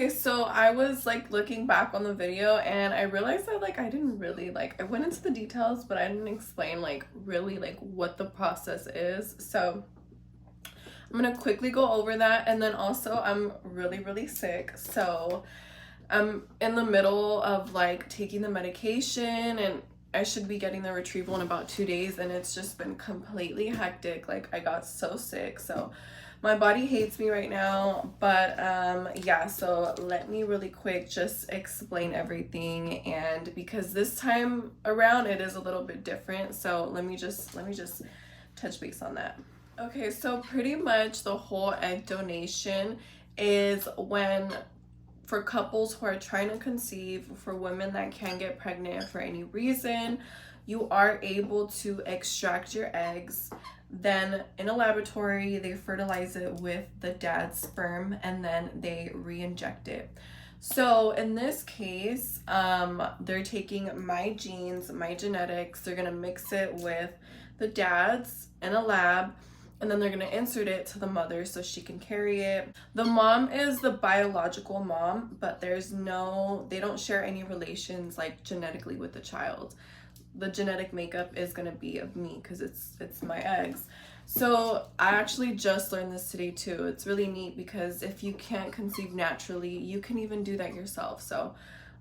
Okay, so I was like looking back on the video and I realized that like I didn't really like I went into the details, but I didn't explain like really like what the process is. So I'm gonna quickly go over that, and then also I'm really sick, so I'm in the middle of like taking the medication, and I should be getting the retrieval in about 2 days, and it's just been completely hectic. Like I got so sick, so my body hates me right now. But yeah, so let me really quick just explain everything, and because this time around it is a little bit different, so let me just touch base on that. Okay, so pretty much the whole egg donation is when, for couples who are trying to conceive, for women that can't get pregnant for any reason, you are able to extract your eggs. Then in a laboratory, they fertilize it with the dad's sperm and then they re-inject it. So in this case, they're taking my genes, my genetics, they're gonna mix it with the dad's in a lab, and then they're gonna insert it to the mother so she can carry it. The mom is the biological mom, but they don't share any relations like genetically with the child. The genetic makeup is gonna be of me because it's my eggs. So I actually just learned this today too. It's really neat because if you can't conceive naturally, you can even do that yourself. So,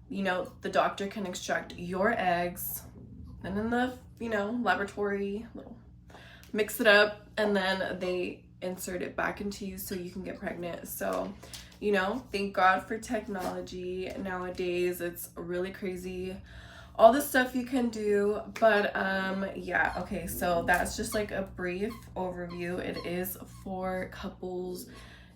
the doctor can extract your eggs and in the, laboratory, mix it up, and then they insert it back into you so you can get pregnant. So, thank God for technology nowadays. It's really crazy all the stuff you can do. But yeah, okay, so that's just like a brief overview. It is for couples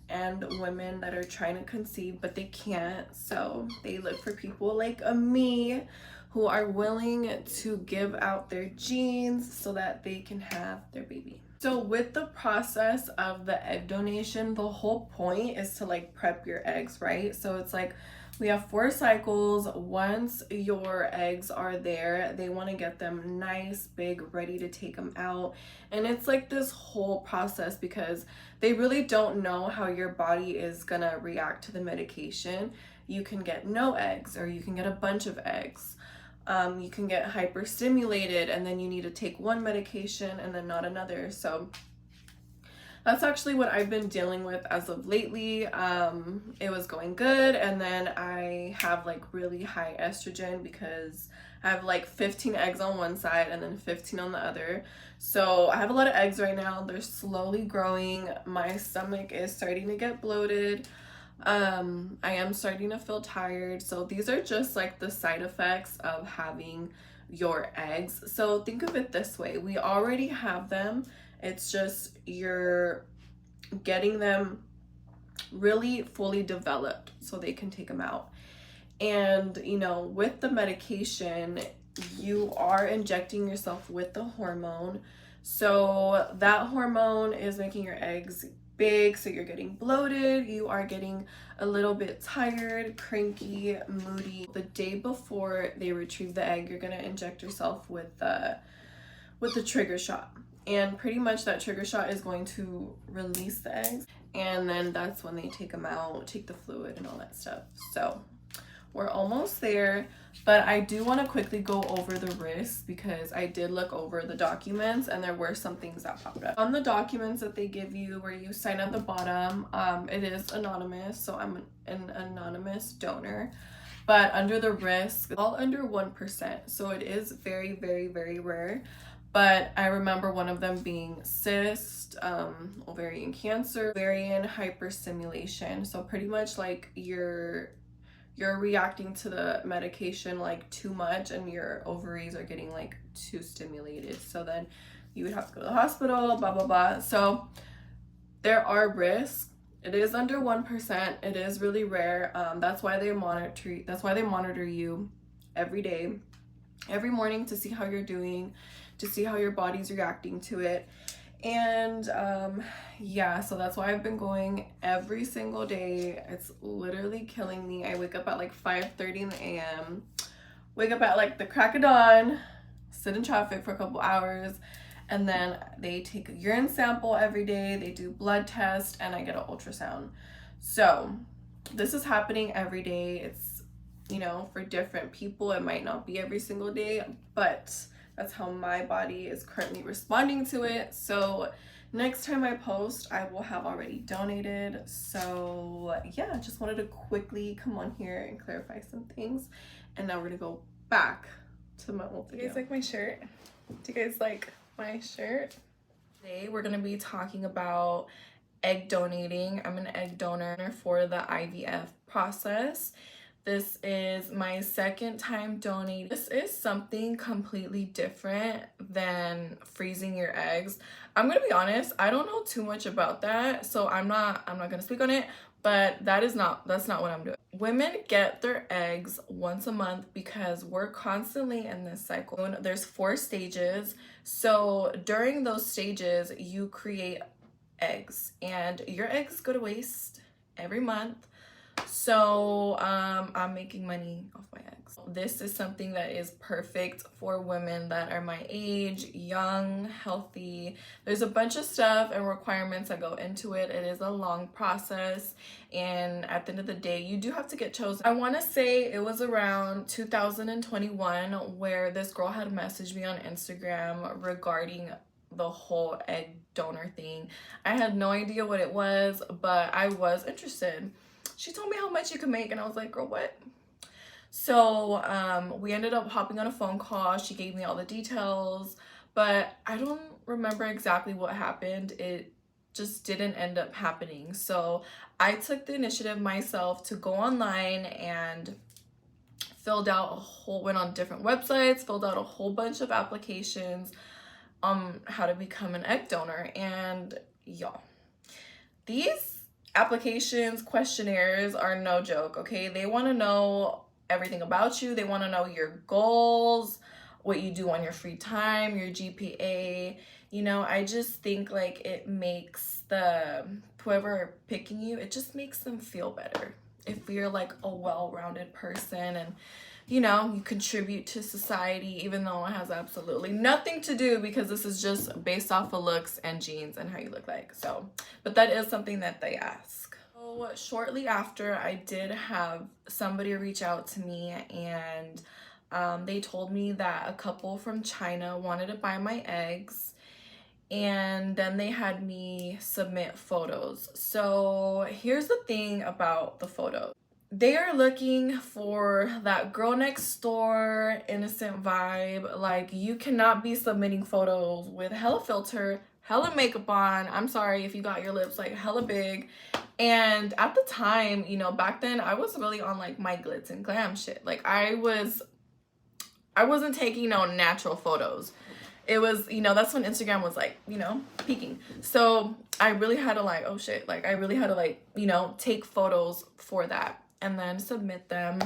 and women that are trying to conceive but they can't, so they look for people like me who are willing to give out their genes so that they can have their baby. So with the process of the egg donation, the whole point is to like prep your eggs, right? So it's like we have 4 cycles. Once your eggs are there, they want to get them nice, big, ready to take them out. And it's like this whole process because they really don't know how your body is gonna react to the medication. You can get no eggs or you can get a bunch of eggs. You can get hyperstimulated and then you need to take one medication and then not another. So that's actually what I've been dealing with as of lately. It was going good, and then I have like really high estrogen because I have like 15 eggs on one side and then 15 on the other. So I have a lot of eggs right now. They're slowly growing. My stomach is starting to get bloated. I am starting to feel tired. So these are just like the side effects of having your eggs. So think of it this way. We already have them. It's just you're getting them really fully developed so they can take them out. And, with the medication, you are injecting yourself with the hormone. So that hormone is making your eggs big, so you're getting bloated, you are getting a little bit tired, cranky, moody. The day before they retrieve the egg, you're gonna inject yourself with the trigger shot. And pretty much that trigger shot is going to release the eggs, and then that's when they take them out, take the fluid and all that stuff. So we're almost there, but I do want to quickly go over the risks because I did look over the documents and there were some things that popped up. On the documents that they give you where you sign at the bottom, it is anonymous, so I'm an anonymous donor. But under the risk, all under 1%, so it is very rare. But I remember one of them being cyst, ovarian cancer, ovarian hyperstimulation. So pretty much like you're reacting to the medication like too much and your ovaries are getting like too stimulated. So then you would have to go to the hospital, blah, blah, blah. So there are risks. It is under 1%. It is really rare. That's why they monitor you every day, every morning, to see how you're doing, to see how your body's reacting to it. And yeah, so that's why I've been going every single day. It's literally killing me. I wake up at like 5:30 a.m., wake up at like the crack of dawn, sit in traffic for a couple hours, and then they take a urine sample every day, they do blood test, and I get an ultrasound. So this is happening every day. It's, you know, for different people, it might not be every single day, but that's how my body is currently responding to it. So next time I post, I will have already donated. So yeah, just wanted to quickly come on here and clarify some things. And now we're gonna go back to my old video. Do you guys like my shirt? Do you guys like my shirt? Today we're gonna be talking about egg donating. I'm an egg donor for the IVF process. This is my second time donating. This is something completely different than freezing your eggs. I'm gonna be honest, I don't know too much about that, so I'm not gonna speak on it, but that's not what I'm doing. Women get their eggs once a month because we're constantly in this cycle. There's 4 stages. So during those stages, you create eggs and your eggs go to waste every month. So I'm making money off my eggs. This is something that is perfect for women that are my age, young, healthy. There's a bunch of stuff and requirements that go into it. It is a long process, and at the end of the day, you do have to get chosen. I want to say it was around 2021 where this girl had messaged me on Instagram regarding the whole egg donor thing. I had no idea what it was, but I was interested. She told me how much you could make, and I was like, girl, what? So we ended up hopping on a phone call. She gave me all the details, but I don't remember exactly what happened. It just didn't end up happening. So I took the initiative myself to go online and went on different websites, filled out a whole bunch of applications on how to become an egg donor. And y'all, these applications, questionnaires are no joke, okay? They want to know everything about you. They want to know your goals, what you do on your free time, your GPA. You know, I just think like it makes whoever picking you, it just makes them feel better if you're like a well-rounded person and, you know, you contribute to society, even though it has absolutely nothing to do, because this is just based off of looks and genes and how you look like. So, but that is something that they ask. So shortly after, I did have somebody reach out to me, and they told me that a couple from China wanted to buy my eggs, and then they had me submit photos. So here's the thing about the photos. They are looking for that girl next door innocent vibe. Like, you cannot be submitting photos with hella filter, hella makeup on. I'm sorry if you got your lips like hella big. And at the time, you know, back then I was really on like my glitz and glam shit. Like I wasn't taking no natural photos. It was, you know, that's when Instagram was like, you know, peaking. So I really had to like, oh shit, like I really had to like, you know, take photos for that and then submit them.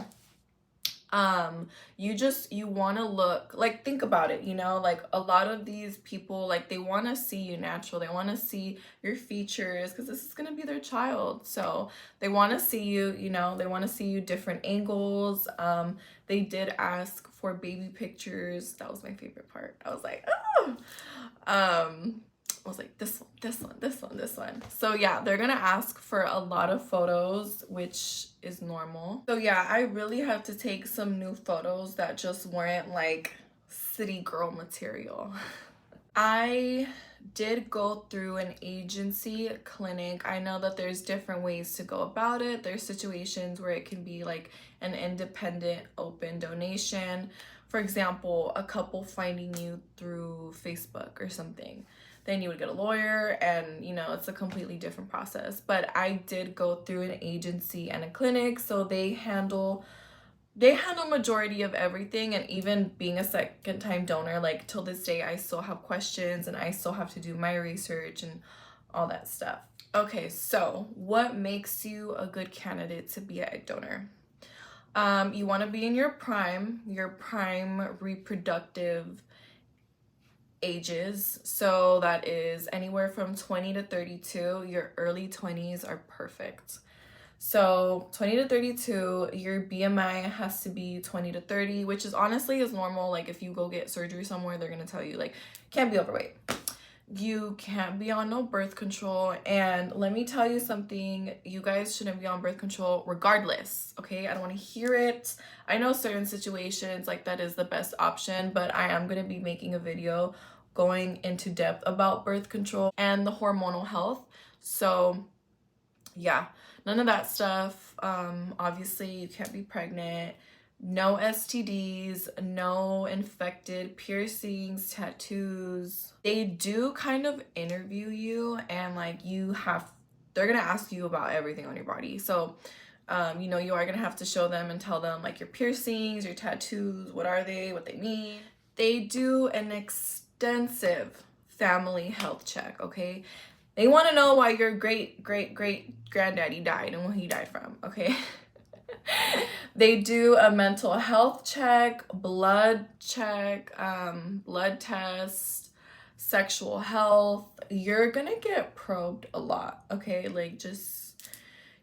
You want to look like, think about it, you know, like a lot of these people, like they want to see you natural. They want to see your features because this is going to be their child. So they want to see you, you know, they want to see you different angles. They did ask for baby pictures. That was my favorite part. I was like, oh, I was like, this one. So yeah, they're gonna ask for a lot of photos, which is normal. So yeah, I really had to take some new photos that just weren't like city girl material. I did go through an agency clinic. I know that there's different ways to go about it. There's situations where it can be like an independent open donation. For example, a couple finding you through Facebook or something. Then you would get a lawyer, and you know, it's a completely different process. But I did go through an agency and a clinic, so they handle majority of everything. And even being a second time donor, like till this day, I still have questions and I still have to do my research and all that stuff. Okay, so what makes you a good candidate to be an egg donor? You want to be in your prime reproductive ages. So that is anywhere from 20 to 32. Your early 20s are perfect. So 20 to 32, your BMI has to be 20 to 30, which is honestly is normal. Like if you go get surgery somewhere, they're going to tell you like, can't be overweight. You can't be on no birth control. And let me tell you something, you guys shouldn't be on birth control regardless, okay? I don't want to hear it. I know certain situations like that is the best option, but I am going to be making a video going into depth about birth control and the hormonal health. So yeah, none of that stuff. Obviously you can't be pregnant. No STDs, no infected piercings, tattoos. They do kind of interview you, and like they're gonna ask you about everything on your body. So you know, you are gonna have to show them and tell them like your piercings, your tattoos, what are they, what they mean. They do an extensive family health check, okay? They want to know why your great granddaddy died and what he died from, okay? They do a mental health check, blood test, sexual health. You're gonna get probed a lot, okay? Like, just,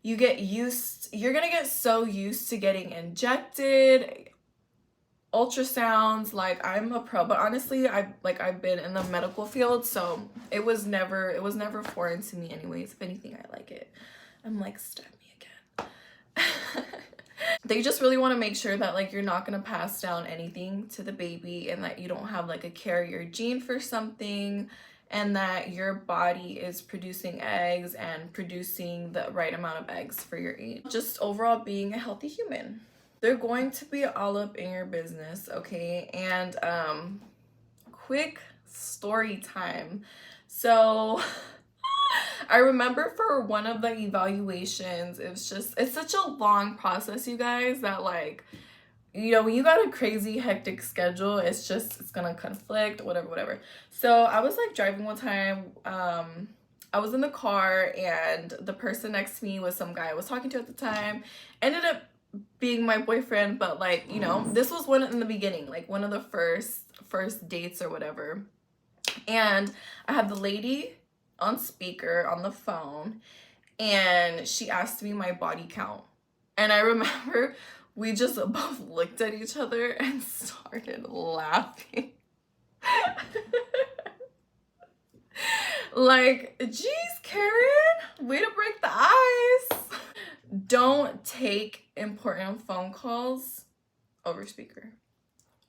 you're gonna get so used to getting injected, ultrasounds. Like, I'm a pro, but honestly, I've been in the medical field, so it was never foreign to me anyways. If anything, I like it. I'm like, stab me again. They just really want to make sure that like you're not going to pass down anything to the baby, and that you don't have like a carrier gene for something, and that your body is producing eggs and producing the right amount of eggs for your age. Just overall being a healthy human. They're going to be all up in your business, okay? And quick story time. So I remember for one of the evaluations, it's such a long process, you guys, that like, you know, when you got a crazy hectic schedule, it's gonna conflict, whatever. So I was like driving one time, I was in the car, and the person next to me was some guy I was talking to at the time. Ended up being my boyfriend, but like, you know, this was one in the beginning, like one of the first dates or whatever. And I had the lady on speaker on the phone, and she asked me my body count. And I remember we just both looked at each other and started laughing. Like, geez, Karen, way to break the ice. Don't take important phone calls over speaker.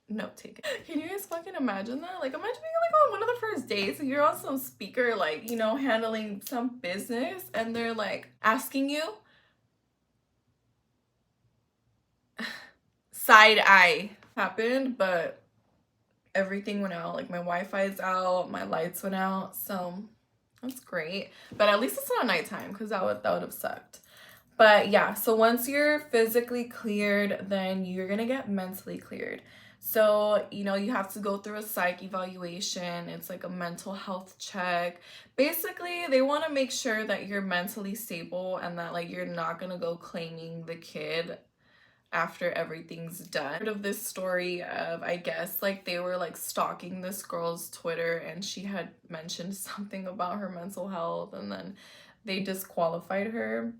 Note taken. Can you guys fucking imagine that? Like, imagine being like on one of the first dates and you're on some speaker, like, you know, handling some business, and they're like asking you. Side eye happened, but everything went out. Like, my Wi-Fi's out, my lights went out, so that's great. But at least it's not nighttime, because that would have sucked. But yeah, so once you're physically cleared, then you're gonna get mentally cleared. So, you know, you have to go through a psych evaluation. It's like a mental health check. Basically, they want to make sure that you're mentally stable, and that like you're not gonna go claiming the kid after everything's done. Heard of this story of, I guess, like they were like stalking this girl's Twitter, and she had mentioned something about her mental health, and then they disqualified her.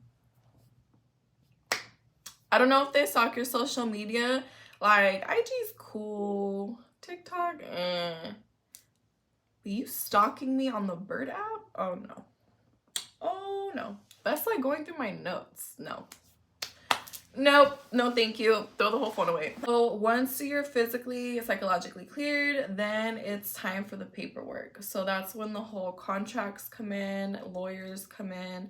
I don't know if they stalk your social media. Like, IG's cool, TikTok, But you stalking me on the Bird app? Oh no. Oh no. That's like going through my notes. No. Nope, no thank you. Throw the whole phone away. So once you're physically, psychologically cleared, then it's time for the paperwork. So that's when the whole contracts come in, lawyers come in,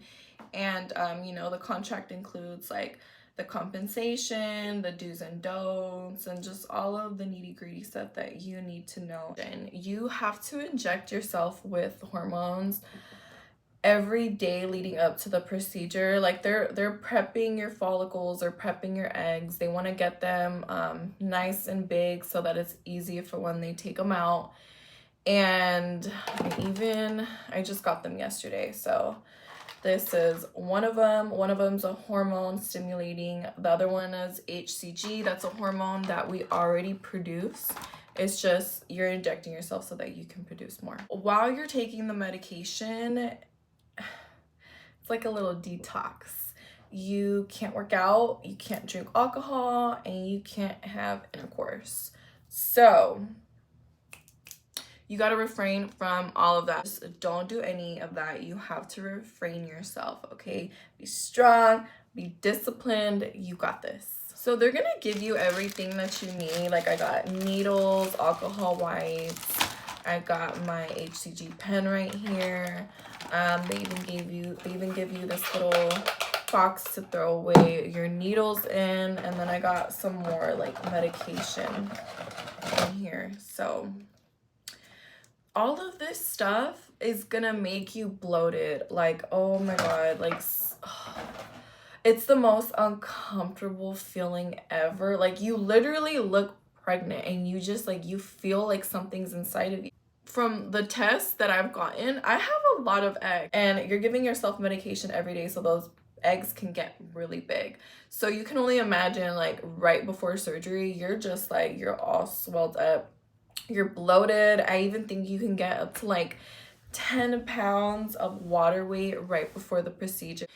and you know, the contract includes like the compensation, the do's and don'ts, and just all of the nitty-gritty stuff that you need to know. And you have to inject yourself with hormones every day leading up to the procedure. Like, they're prepping your follicles, or prepping your eggs. They want to get them nice and big so that it's easy for when they take them out. And I just got them yesterday, so this is one of them. One of them's a hormone stimulating. The other one is HCG. That's a hormone that we already produce. It's just you're injecting yourself so that you can produce more. While you're taking the medication, it's like a little detox. You can't work out, you can't drink alcohol, and you can't have intercourse. So You got to refrain from all of that. Just don't do any of that. You have to refrain yourself, okay? Be strong, be disciplined. You got this. So they're gonna give you everything that you need. Like I got needles, alcohol wipes, I got my HCG pen right here. They even give you this little box to throw away your needles in, and then I got some more like medication in here. So all of this stuff is gonna make you bloated. Like, oh my god, like it's the most uncomfortable feeling ever. Like you literally look pregnant and you just like, you feel like something's inside of you. From the tests that I've gotten, I have a lot of eggs, and you're giving yourself medication every day, so those eggs can get really big. So you can only imagine, like right before surgery, you're just like, you're all swelled up, you're bloated. I even think you can get up to like 10 pounds of water weight right before the procedure.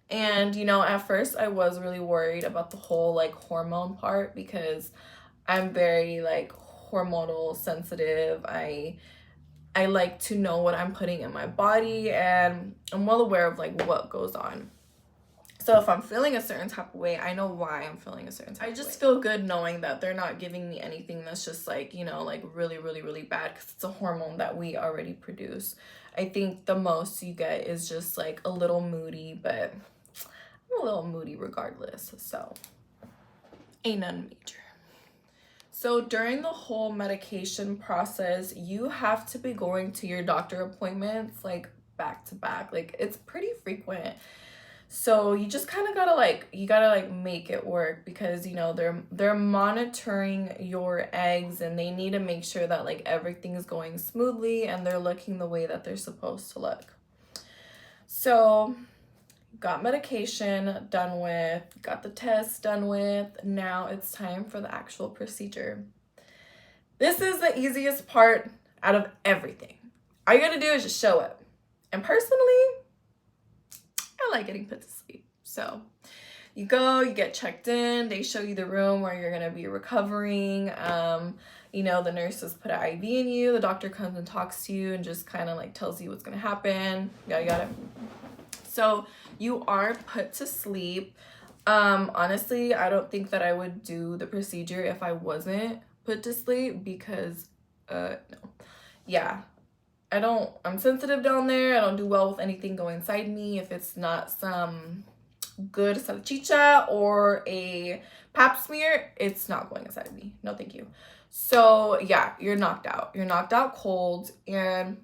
And you know, at first I was really worried about the whole like hormone part, because I'm very like hormonal sensitive. I like to know what I'm putting in my body, and I'm well aware of like what goes on. So if I'm feeling a certain type of way, I know why I'm feeling a certain type of way. I just feel good knowing that they're not giving me anything that's just like, you know, like really, really, really bad, because it's a hormone that we already produce. I think the most you get is just like a little moody, but I'm a little moody regardless, so ain't nothing major. So during the whole medication process, you have to be going to your doctor appointments like back to back. Like it's pretty frequent. So you just kind of gotta like, you gotta like make it work, because you know they're monitoring your eggs, and they need to make sure that like everything is going smoothly and they're looking the way that they're supposed to look. So got medication done with, got the test done with. Now it's time for the actual procedure. This is the easiest part out of everything. All you gotta do is just show up. And personally, I like getting put to sleep. So you go, you get checked in, they show you the room where you're gonna be recovering. You know, the nurses put an IV in you, the doctor comes and talks to you and just kind of like tells you what's gonna happen, yada yada. So you are put to sleep. Honestly, I don't think that I would do the procedure if I wasn't put to sleep, because no. Yeah, I'm sensitive down there. I don't do well with anything going inside me. If it's not some good salchicha or a pap smear, it's not going inside me. No, thank you. So yeah, you're knocked out. You're knocked out cold, and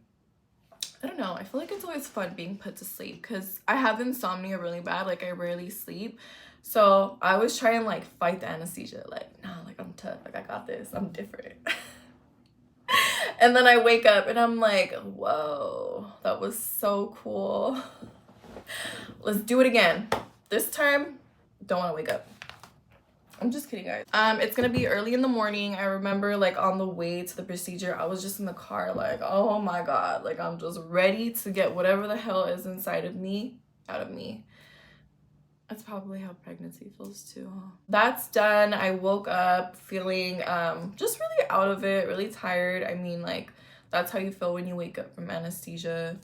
I don't know, I feel like it's always fun being put to sleep, because I have insomnia really bad. Like I rarely sleep. So I always try and like fight the anesthesia. Like, no, like I'm tough. Like I got this. I'm different. And then I wake up and I'm like, whoa, that was so cool. Let's do it again. This time, don't want to wake up. I'm just kidding, guys. It's gonna be early in the morning. I remember like on the way to the procedure, I was just in the car like, oh my god, like I'm just ready to get whatever the hell is inside of me out of me. That's probably how pregnancy feels too, huh? That's done. I woke up feeling just really out of it, really tired. I mean, like that's how you feel when you wake up from anesthesia.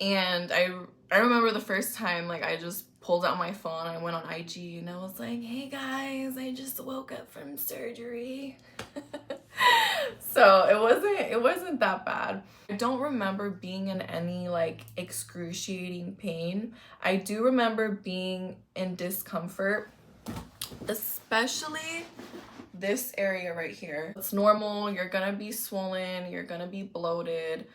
And I remember the first time, like I just pulled out my phone, I went on IG and I was like, hey guys, I just woke up from surgery. So it wasn't that bad. I don't remember being in any like excruciating pain. I do remember being in discomfort, especially this area right here. It's normal. You're gonna be swollen, you're gonna be bloated.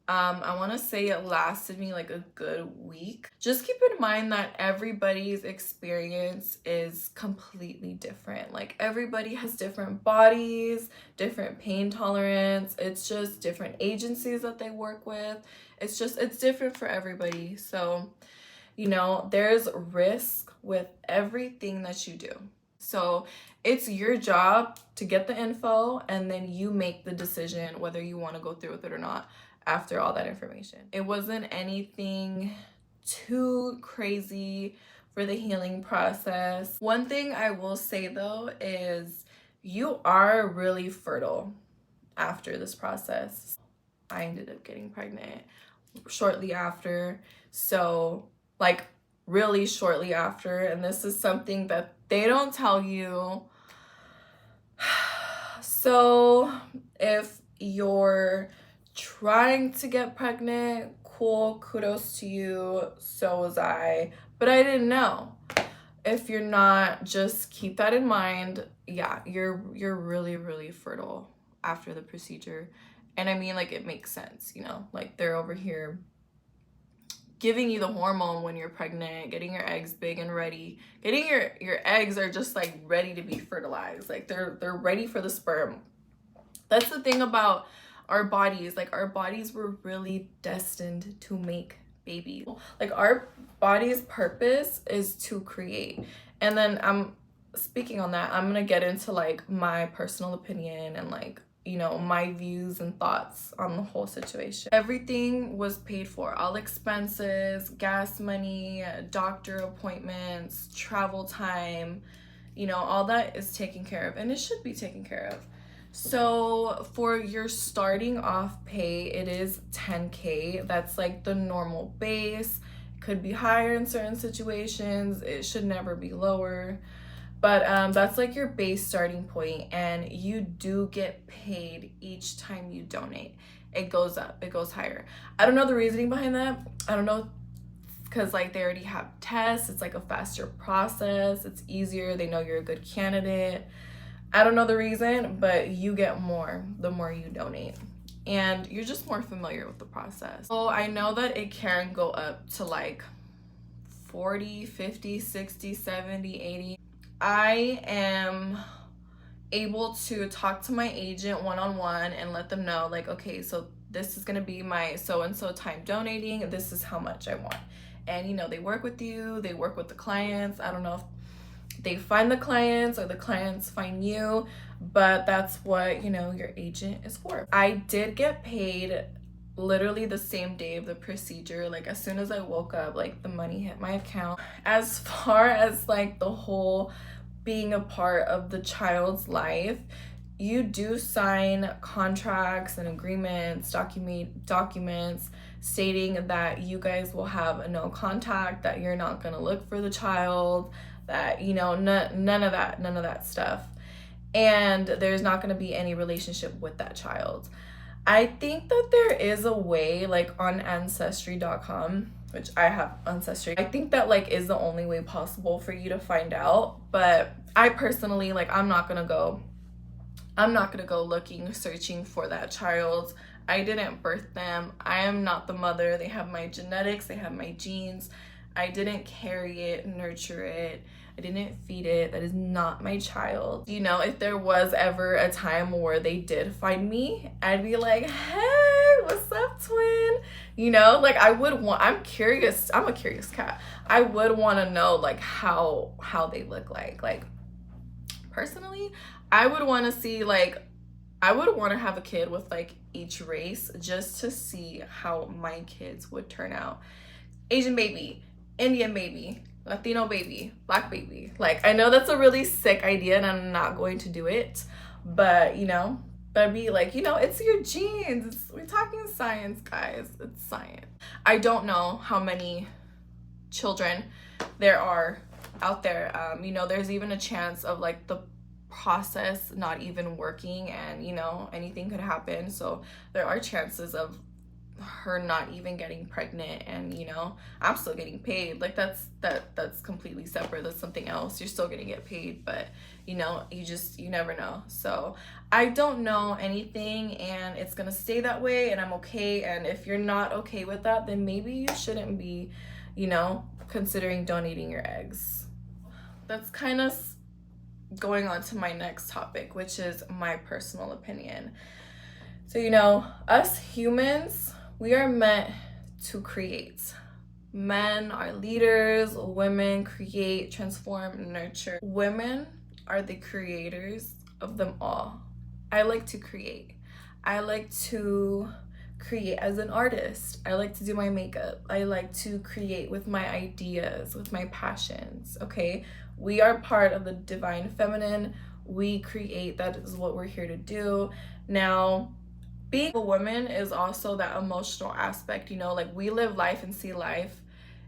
I want to say it lasted me like a good week. Just keep in mind that everybody's experience is completely different. Like everybody has different bodies, different pain tolerance. It's just different agencies that they work with. It's different for everybody. So, you know, there's risk with everything that you do. So it's your job to get the info, and then you make the decision whether you want to go through with it or not after all that information. It wasn't anything too crazy for the healing process. One thing I will say though is you are really fertile. after this process. I ended up getting pregnant shortly after. So like really shortly after, and this is something that they don't tell you. So if you're trying to get pregnant, cool, kudos to you. So was I, but I didn't know. If you're not, just keep that in mind. Yeah, you're really, really fertile after the procedure. And I mean, like, it makes sense, you know, like they're over here giving you the hormone when you're pregnant, getting your eggs big and ready. Getting your eggs are just like ready to be fertilized. Like they're ready for the sperm. That's the thing about our bodies. Like our bodies were really destined to make babies. Like our body's purpose is to create. And then I'm speaking on that, I'm gonna get into like my personal opinion and like, you know, my views and thoughts on the whole situation. Everything was paid for, all expenses, gas money, doctor appointments, travel time, you know, all that is taken care of, and it should be taken care of. So for your starting off pay, it is $10K. That's like the normal base. It could be higher in certain situations. It should never be lower. But that's like your base starting point, and you do get paid each time you donate. It goes up, it goes higher. I don't know the reasoning behind that. I don't know, because like they already have tests. It's like a faster process. It's easier. They know you're a good candidate. I don't know the reason, but you get more the more you donate, and you're just more familiar with the process. So I know that it can go up to like 40, 50, 60, 70, 80. I am able to talk to my agent one-on-one and let them know like, okay, so this is going to be my so-and-so time donating. This is how much I want. And, you know, they work with you. They work with the clients. I don't know if they find the clients or the clients find you, but that's what, you know, your agent is for. I did get paid literally the same day of the procedure. Like as soon as I woke up, like the money hit my account. As far as like the whole being a part of the child's life, you do sign contracts and agreements, documents stating that you guys will have a no contact, that you're not going to look for the child, that, you know, none of that stuff. And there's not going to be any relationship with that child. I think that there is a way, like on ancestry.com, which I have Ancestry. I think that like is the only way possible for you to find out. But I personally, like, I'm not gonna go looking, searching for that child. I didn't birth them. I am not the mother. They have my genetics, they have my genes. I didn't carry it, nurture it. I didn't feed it. That is not my child. You know, if there was ever a time where they did find me, I'd be like, hey, what's up, twin? You know, like I'm curious. I'm a curious cat. I would want to know like how they look like. Like personally, I would want to see like, I would want to have a kid with like each race just to see how my kids would turn out. Asian baby, Indian baby, Latino baby, Black baby. Like, I know that's a really sick idea and I'm not going to do it, but you know, that'd be like, you know, it's your genes. We're talking science, guys. It's science. I don't know how many children there are out there. You know, there's even a chance of like the process not even working, and you know, anything could happen. So there are chances of her not even getting pregnant, and you know, I'm still getting paid. Like that's completely separate. That's something else. You're still gonna get paid, but you know, you never know. So I don't know anything, and it's gonna stay that way, and I'm okay. And if you're not okay with that, then maybe you shouldn't be, you know, considering donating your eggs. That's kind of going on to my next topic, which is my personal opinion. So, you know, us humans, we are meant to create. Men are leaders, women create, transform, nurture. Women are the creators of them all. I like to create. I like to create as an artist. I like to do my makeup. I like to create with my ideas, with my passions, okay? We are part of the divine feminine. we create. That is what we're here to do. Now, being a woman is also that emotional aspect, you know, like we live life and see life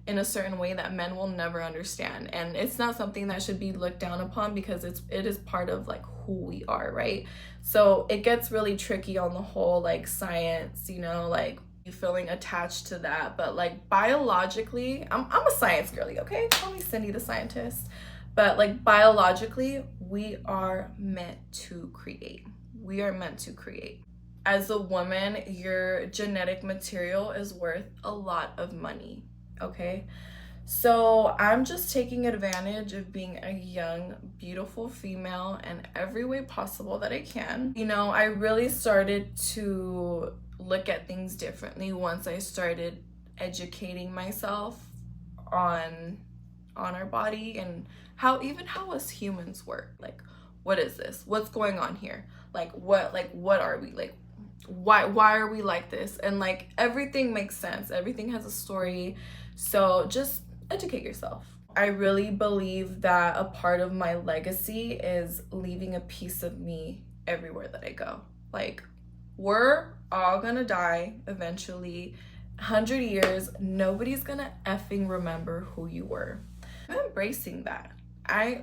in a certain way that men will never understand, and it's not something that should be looked down upon because it is part of like who we are, right? So it gets really tricky on the whole like science, you know, like you feeling attached to that, but like biologically, I'm a science girly, okay? Call me Cindy the scientist. But like biologically, we are meant to create. We are meant to create. As a woman, your genetic material is worth a lot of money, okay? So I'm just taking advantage of being a young, beautiful female in every way possible that I can. You know, I really started to look at things differently once I started educating myself on our body and how us humans work. Like, what is this? What's going on here? Like what are we? Like why are we like this? And like everything makes sense. Everything has a story. So just educate yourself. I really believe that a part of my legacy is leaving a piece of me everywhere that I go. Like, we're all gonna die eventually. 100 years, nobody's gonna effing remember who you were. I'm embracing that.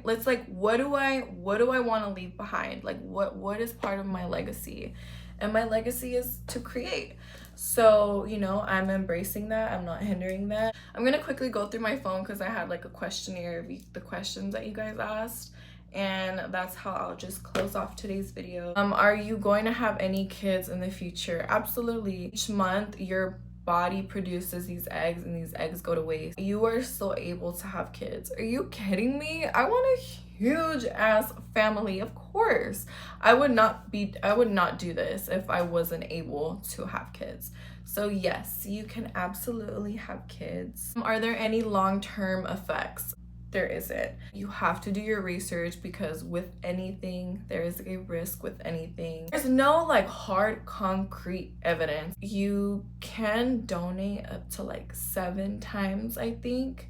Let's like, what do I want to leave behind? Like what is part of my legacy? And my legacy is to create. So, you know, I'm embracing that. I'm not hindering that. I'm gonna quickly go through my phone because I had like a questionnaire of the questions that you guys asked, and that's how I'll just close off today's video. Are you going to have any kids in the future? Absolutely. Each month your body produces these eggs and these eggs go to waste. You are still able to have kids. Are you kidding me? I want a huge ass family. Of course. I would not do this if I wasn't able to have kids. So yes, you can absolutely have kids. Are there any long-term effects? There isn't. You have to do your research because with anything, there is a risk with anything. There's no like hard concrete evidence. You can donate up to like 7 times, I think.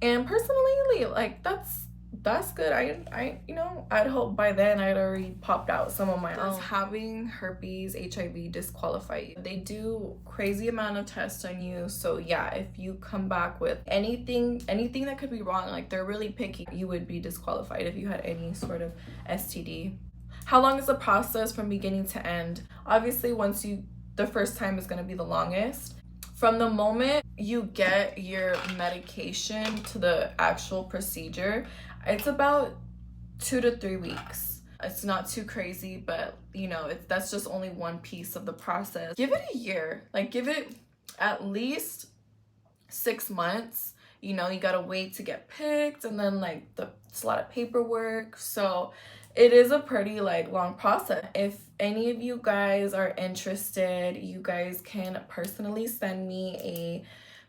And personally, like that's good. I you know, I'd hope by then I'd already popped out some of my own. Having herpes, HIV disqualify you. They do crazy amount of tests on you. So yeah, if you come back with anything that could be wrong, like they're really picky, you would be disqualified if you had any sort of STD. How long is the process from beginning to end? Obviously, the first time is gonna be the longest. From the moment you get your medication to the actual procedure, it's about 2 to 3 weeks. It's not too crazy, but you know, that's just only one piece of the process. Give it a year. Like, give it at least 6 months. You know, you gotta wait to get picked, and then like it's a lot of paperwork. So it is a pretty like long process. If any of you guys are interested, you guys can personally send me a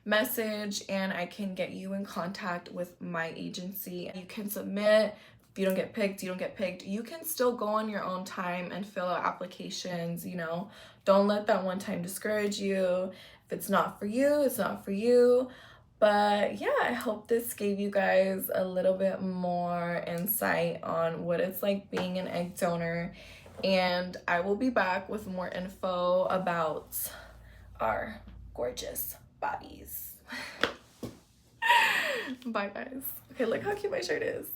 message and I can get you in contact with my agency. You can submit. If you don't get picked, you don't get picked. You can still go on your own time and fill out applications, you know. Don't let that one time discourage you. If it's not for you, it's not for you. But yeah, I hope this gave you guys a little bit more insight on what it's like being an egg donor. And I will be back with more info about our gorgeous bodies. Bye guys. Okay, look how cute my shirt is.